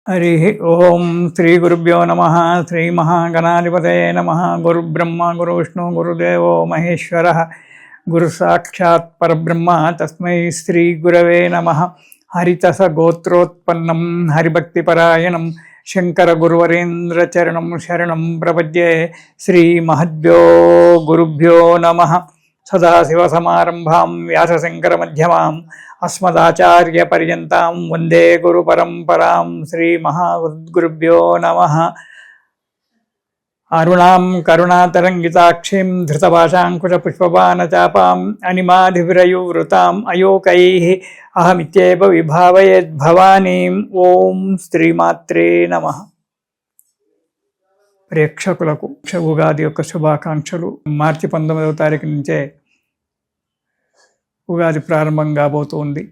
हरि ओम श्री गुरुभ्यो नमः। श्री महागणाधिपतये नमः। गुरुब्रह्मा गुरुविष्णु गुरुदेवो महेश्वरः गुरु साक्षात् परब्रह्म तस्मै श्री गुरवे नमः। हरितस गोत्रोत्पन्नं हरिभक्तिपरायणं शंकर गुरुवरेन्द्र चरणं शरणं प्रपद्ये। श्री महद्भ्यो गुरुभ्यो नमः। सदाशिवसमारम्भां व्यासशङ्करमध्यमाम् अस्मदाचार्यपर्यन्तां वन्दे गुरुपरम्परां। श्रीमहागुरुभ्यो नमः। अरुणां करुणातरङ्गिताक्षीं धृतपाशाङ्कुशपुष्पबाणचापाम् अनिमाधिविरयुवृताम् अयोकैः अहमित्येव विभावयेद्भवानीम्। ఓం శ్రీమాత్రే నమః. ప్రేక్షకులకు ఉగాది యొక్క శుభాకాంక్షలు. మార్చి 19వ తారీఖు నుంచే ఉగాది ప్రారంభం కాబోతుంది.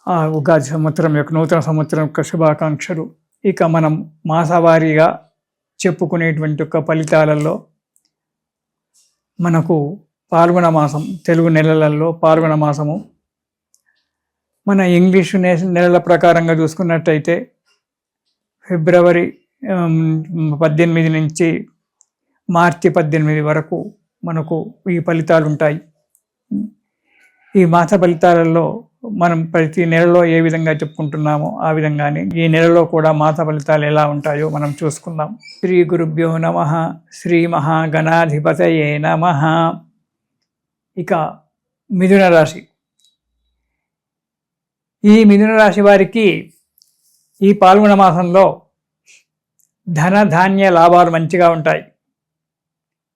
ఆ ఉగాది సంవత్సరం యొక్క నూతన సంవత్సరం యొక్క శుభాకాంక్షలు. ఇక మనం మాసవారీగా చెప్పుకునేటువంటి యొక్క ఫలితాలలో మనకు పాల్గొన మాసం, తెలుగు నెలలలో పాల్గొన మాసము మన ఇంగ్లీషు నెలల ప్రకారంగా చూసుకున్నట్టయితే ఫిబ్రవరి 18 నుంచి మార్చి 18 వరకు మనకు ఈ ఫలితాలు ఉంటాయి. ఈ మాస ఫలితాలలో మనం ప్రతి నెలలో ఏ విధంగా చెప్పుకుంటున్నామో ఆ విధంగానే ఈ నెలలో కూడా మాస ఫలితాలు ఎలా ఉంటాయో మనం చూసుకుందాం. శ్రీ గురుభ్యో నమః. శ్రీ మహాగణాధిపతయే నమః. ఇక మిథున రాశి. ఈ మిథున రాశి వారికి ఈ పాల్గొన మాసంలో ధన ధాన్య లాభాలు మంచిగా ఉంటాయి.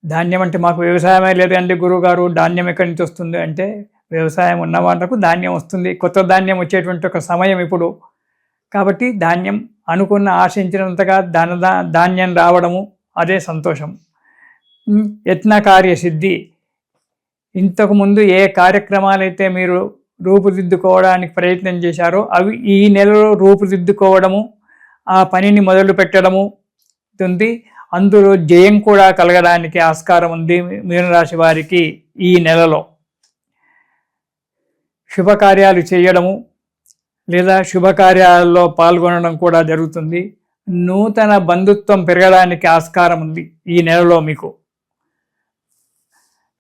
ధాన్యం అంటే మాకు వ్యవసాయమే లేదండి గురువుగారు, ధాన్యం ఎక్కడి నుంచి వస్తుంది అంటే, వ్యవసాయం ఉన్న వాళ్ళకు ధాన్యం వస్తుంది. కొత్త ధాన్యం వచ్చేటువంటి ఒక సమయం ఇప్పుడు. కాబట్టి ధాన్యం అనుకున్న ఆశించినంతగా ధాన్యం రావడము అదే సంతోషం. యత్న కార్యసిద్ధి. ఇంతకుముందు ఏ కార్యక్రమాలైతే మీరు రూపుదిద్దుకోవడానికి ప్రయత్నం చేశారో అవి ఈ నెలలో రూపుదిద్దుకోవడము, ఆ పనిని మొదలు పెట్టడము ఉంది. అందులో జయం కూడా కలగడానికి ఆస్కారం ఉంది మీనరాశి వారికి. ఈ నెలలో శుభకార్యాలు చేయడము లేదా శుభకార్యాలలో పాల్గొనడం కూడా జరుగుతుంది. నూతన బంధుత్వం పెరగడానికి ఆస్కారం ఉంది ఈ నెలలో మీకు.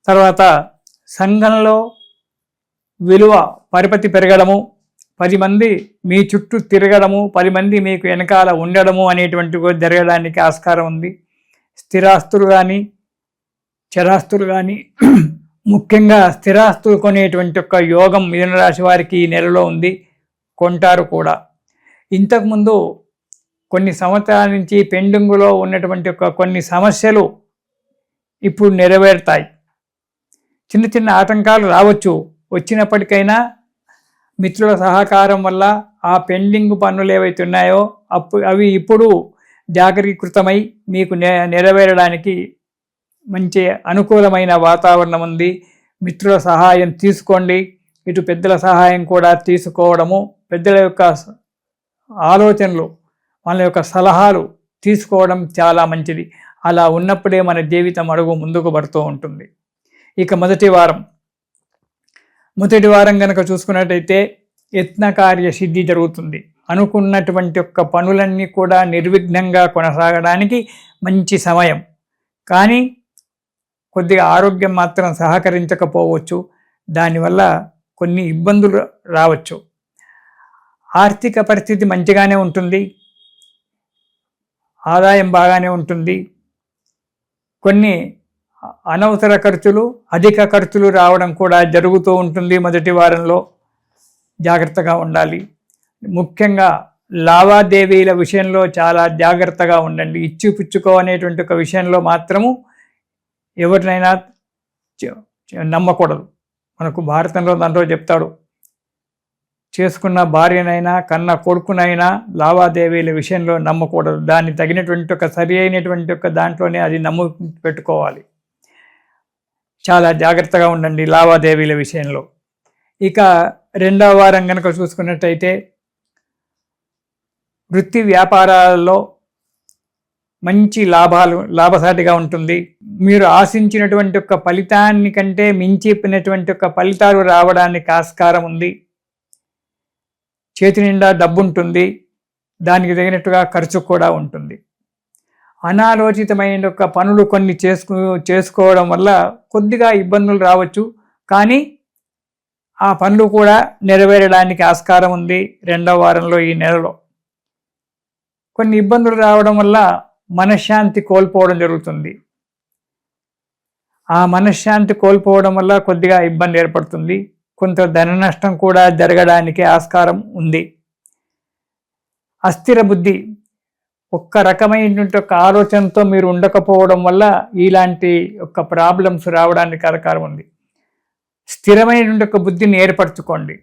తర్వాత సంఘంలో విలువ పరిపతి పెరగడము, 10 మంది మీ చుట్టూ తిరగడము, 10 మంది మీకు వెనకాల ఉండడము అనేటువంటి జరగడానికి ఆస్కారం ఉంది. స్థిరాస్తులు కానీ చరాస్తులు కానీ, ముఖ్యంగా స్థిరాస్తులు కొనేటువంటి ఒక యోగం మిథున రాశి వారికి ఈ నెలలో ఉంది. కొంటారు కూడా. ఇంతకుముందు కొన్ని సంవత్సరాల నుంచి పెండింగులో ఉన్నటువంటి ఒక కొన్ని సమస్యలు ఇప్పుడు నెరవేరుతాయి. చిన్న చిన్న ఆటంకాలు రావచ్చు. వచ్చినప్పటికైనా మిత్రుల సహకారం వల్ల ఆ పెండింగ్ పనులు ఏవైతే ఉన్నాయో అవి ఇప్పుడు జాగరీకృతమై మీకు నెరవేరడానికి మంచి అనుకూలమైన వాతావరణం ఉంది. మిత్రుల సహాయం తీసుకోండి. ఇటు పెద్దల సహాయం కూడా తీసుకోవడము, పెద్దల యొక్క ఆలోచనలు, వాళ్ళ యొక్క సలహాలు తీసుకోవడం చాలా మంచిది. అలా ఉన్నప్పుడే మన జీవితం అడుగు ముందుకు పడుతూ ఉంటుంది. ఇక మొదటి వారం కనుక చూసుకున్నట్టయితే యత్న కార్య సిద్ధి జరుగుతుంది. అనుకున్నటువంటి యొక్క పనులన్నీ కూడా నిర్విఘ్నంగా కొనసాగడానికి మంచి సమయం. కానీ కొద్దిగా ఆరోగ్యం మాత్రం సహకరించకపోవచ్చు. దానివల్ల కొన్ని ఇబ్బందులు రావచ్చు. ఆర్థిక పరిస్థితి మంచిగానే ఉంటుంది. ఆదాయం బాగానే ఉంటుంది. కొన్ని అనవసర ఖర్చులు, అధిక ఖర్చులు రావడం కూడా జరుగుతూ ఉంటుంది. మొదటి వారంలో జాగ్రత్తగా ఉండాలి. ముఖ్యంగా లావాదేవీల విషయంలో చాలా జాగ్రత్తగా ఉండండి. ఇచ్చిపుచ్చుకో అనేటువంటి ఒక విషయంలో మాత్రము ఎవరినైనా నమ్మకూడదు. మనకు భారతంలో దాంట్లో చెప్తాడు, చేసుకున్న భార్యనైనా కన్న కొడుకునైనా లావాదేవీల విషయంలో నమ్మకూడదు. దాన్ని తగినటువంటి ఒక సరి అయినటువంటి ఒక దాంట్లోనే అది నమ్ము పెట్టుకోవాలి. చాలా జాగ్రత్తగా ఉండండి లావాదేవీల విషయంలో. ఇక రెండవ వారం కనుక చూసుకున్నట్టయితే వృత్తి వ్యాపారాలలో మంచి లాభసాటిగా ఉంటుంది. మీరు ఆశించినటువంటి ఒక ఫలితాన్ని కంటే మించినటువంటి ఒక ఫలితాలు రావడానికి ఆస్కారం ఉంది. చేతి నిండా డబ్బు ఉంటుంది, దానికి తగినట్టుగా ఖర్చు కూడా ఉంటుంది. అనాలోచితమైన పనులు కొన్ని చేసుకోవడం వల్ల కొద్దిగా ఇబ్బందులు రావచ్చు, కానీ ఆ పనులు కూడా నెరవేరడానికి ఆస్కారం ఉంది. 2వ వారంలో ఈ నెలలో కొన్ని ఇబ్బందులు రావడం వల్ల మనశ్శాంతి కోల్పోవడం జరుగుతుంది. ఆ మనశ్శాంతి కోల్పోవడం వల్ల కొద్దిగా ఇబ్బంది ఏర్పడుతుంది. కొంత ధన నష్టం కూడా జరగడానికి ఆస్కారం ఉంది. అస్థిర బుద్ధి, ఒక్క రకమైనటువంటి ఒక ఆలోచనతో మీరు ఉండకపోవడం వల్ల ఇలాంటి ఒక ప్రాబ్లమ్స్ రావడానికి ఆస్కారం ఉంది. స్థిరమైనటువంటి ఒక బుద్ధిని ఏర్పరచుకోండి.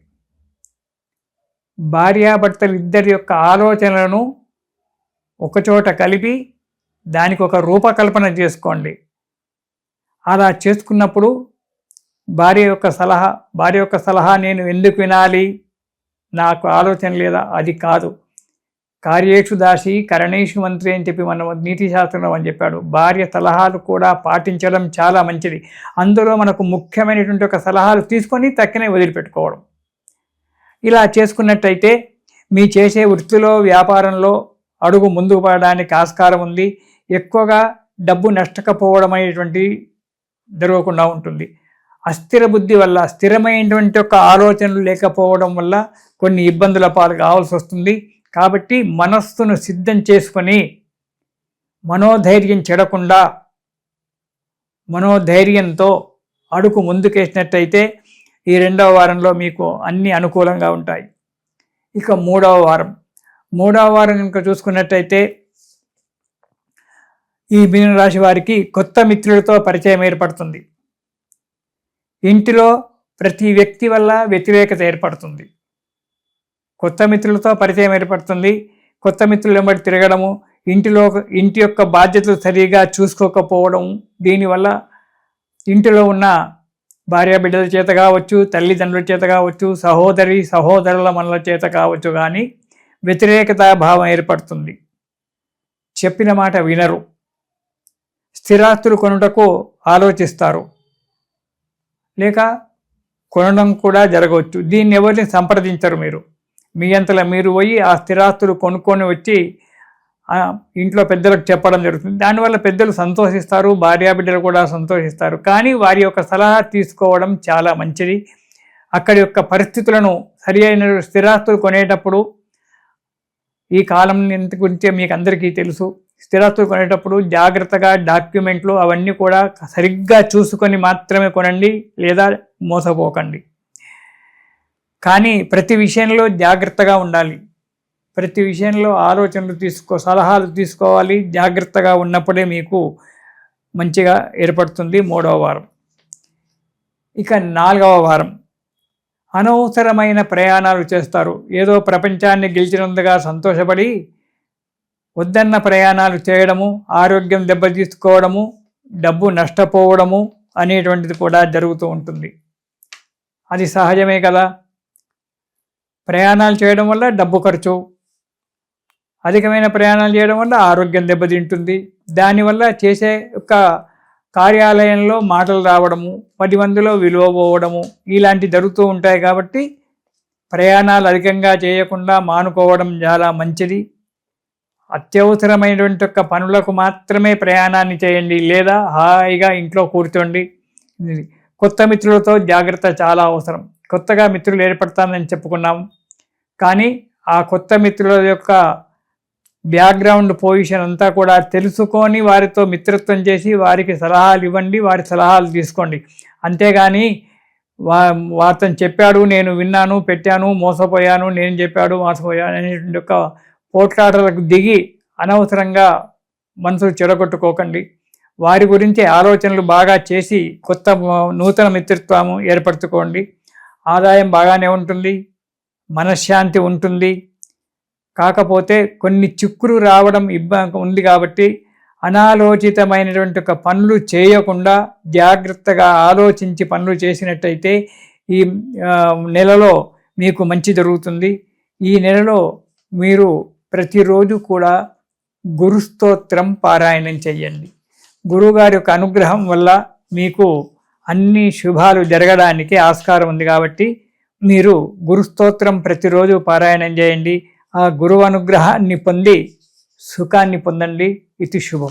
భార్యాభర్తలు ఇద్దరి యొక్క ఆలోచనలను ఒకచోట కలిపి దానికి ఒక రూపకల్పన చేసుకోండి. అలా చేసుకున్నప్పుడు భార్య యొక్క సలహా నేను ఎందుకు వినాలి, నాకు ఆలోచన లేదా, అది కాదు. కార్యేషు దాసి కరణేషు మంత్రి అని చెప్పి మనం నీతి శాస్త్రంలో అని చెప్పాడు. భార్య సలహాలు కూడా పాటించడం చాలా మంచిది. అందులో మనకు ముఖ్యమైనటువంటి ఒక సలహాలు తీసుకొని తక్కనే వదిలిపెట్టుకోవడం. ఇలా చేసుకున్నట్టయితే మీ చేసే వృత్తిలో వ్యాపారంలో అడుగు ముందుకు పడడానికి ఆస్కారం ఉంది. ఎక్కువగా డబ్బు నష్టకపోవడం అనేటువంటి జరగకుండా ఉంటుంది. అస్థిర బుద్ధి వల్ల, స్థిరమైనటువంటి ఒక ఆలోచనలు లేకపోవడం వల్ల కొన్ని ఇబ్బందుల పాలు కావాల్సి వస్తుంది. కాబట్టి మనస్సును సిద్ధం చేసుకొని మనోధైర్యం చెడకుండా మనోధైర్యంతో అడుగు ముందుకేసినట్టయితే ఈ 2వ వారంలో మీకు అన్ని అనుకూలంగా ఉంటాయి. ఇక 3వ వారం కనుక చూసుకున్నట్టయితే ఈ మీనరాశి వారికి కొత్త మిత్రులతో పరిచయం ఏర్పడుతుంది. ఇంటిలో ప్రతి వ్యక్తి వల్ల వ్యతిరేకత ఏర్పడుతుంది. కొత్త మిత్రులతో పరిచయం ఏర్పడుతుంది. కొత్త మిత్రులు వెంబడి తిరగడము, ఇంటి యొక్క బాధ్యతలు సరిగా చూసుకోకపోవడం, దీనివల్ల ఇంటిలో ఉన్న భార్యాబిడ్డల చేత కావచ్చు, తల్లిదండ్రుల చేత కావచ్చు, సహోదరుల మనల చేత కావచ్చు, కానీ వ్యతిరేకతా భావం ఏర్పడుతుంది. చెప్పిన మాట వినరు. స్థిరాస్తులు కొనుటకు ఆలోచిస్తారు, లేక కొనడం కూడా జరగవచ్చు. దీన్ని ఎవరిని సంప్రదించరు. మీ అంతలా మీరు పోయి ఆ స్థిరాస్తులు కొనుక్కొని వచ్చి ఇంట్లో పెద్దలకు చెప్పడం జరుగుతుంది. దానివల్ల పెద్దలు సంతోషిస్తారు, భార్యాబిడ్డలు కూడా సంతోషిస్తారు. కానీ వారి యొక్క సలహా తీసుకోవడం చాలా మంచిది. అక్కడి యొక్క పరిస్థితులను సరి అయిన స్థిరాస్తులు కొనేటప్పుడు, ఈ కాలం గురించే మీకు అందరికీ తెలుసు, స్థిరాస్తులు కొనేటప్పుడు జాగ్రత్తగా డాక్యుమెంట్లు అవన్నీ కూడా సరిగ్గా చూసుకొని మాత్రమే కొనండి, లేదా మోసపోకండి. కానీ ప్రతి విషయంలో జాగ్రత్తగా ఉండాలి. ప్రతి విషయంలో సలహాలు తీసుకోవాలి. జాగ్రత్తగా ఉన్నప్పుడే మీకు మంచిగా ఏర్పడుతుంది 3వ వారం. ఇక 4వ వారం అనవసరమైన ప్రయాణాలు చేస్తారు. ఏదో ప్రపంచాన్ని గెలిచినందుగా సంతోషపడి వద్దన్న ప్రయాణాలు చేయడము, ఆరోగ్యం దెబ్బతీసుకోవడము, డబ్బు నష్టపోవడము అనేటువంటిది కూడా జరుగుతూ ఉంటుంది. అది సహజమే కదా. ప్రయాణాలు చేయడం వల్ల డబ్బు ఖర్చు, అధికమైన ప్రయాణాలు చేయడం వల్ల ఆరోగ్యం దెబ్బతింటుంది. దానివల్ల చేసే ఒక కార్యాలయంలో మాటలు రావడము, 10 మందిలో విలువ పోవడము, ఇలాంటివి జరుగుతూ ఉంటాయి. కాబట్టి ప్రయాణాలు అధికంగా చేయకుండా మానుకోవడం చాలా మంచిది. అత్యవసరమైనటువంటి యొక్క పనులకు మాత్రమే ప్రయాణాన్ని చేయండి, లేదా హాయిగా ఇంట్లో కూర్చోండి. కొత్త మిత్రులతో జాగ్రత్త చాలా అవసరం. కొత్తగా మిత్రులు ఏర్పడతానని చెప్పుకున్నాము, కానీ ఆ కొత్త మిత్రుల యొక్క బ్యాక్గ్రౌండ్ పొజిషన్ అంతా కూడా తెలుసుకొని వారితో మిత్రత్వం చేసి వారికి సలహాలు ఇవ్వండి, వారి సలహాలు తీసుకోండి. అంతేగాని వారితో చెప్పాడు, నేను విన్నాను, పెట్టాను, మోసపోయాను, నేను చెప్పాడు మోసపోయాను అనేటువంటి ఒక పోట్లాటలకు దిగి అనవసరంగా మనసులు చెడగొట్టుకోకండి. వారి గురించి ఆలోచనలు బాగా చేసి నూతన మిత్రత్వము ఏర్పరచుకోండి. ఆదాయం బాగానే ఉంటుంది, మనశ్శాంతి ఉంటుంది. కాకపోతే కొన్ని చిక్కులు రావడం ఇబ్బంది ఉంది. కాబట్టి అనాలోచితమైనటువంటి ఒక పనులు చేయకుండా జాగ్రత్తగా ఆలోచించి పనులు చేసినట్టయితే ఈ నెలలో మీకు మంచి జరుగుతుంది. ఈ నెలలో మీరు ప్రతిరోజు కూడా గురుస్తోత్రం పారాయణం చెయ్యండి. గురువుగారి యొక్క అనుగ్రహం వల్ల మీకు అన్ని శుభాలు జరగడానికి ఆస్కారం ఉంది. కాబట్టి మీరు గురు స్తోత్రం ప్రతిరోజు పారాయణం చేయండి. ఆ గురువు అనుగ్రహాన్ని పొంది సుఖాన్ని పొందండి. ఇది శుభం.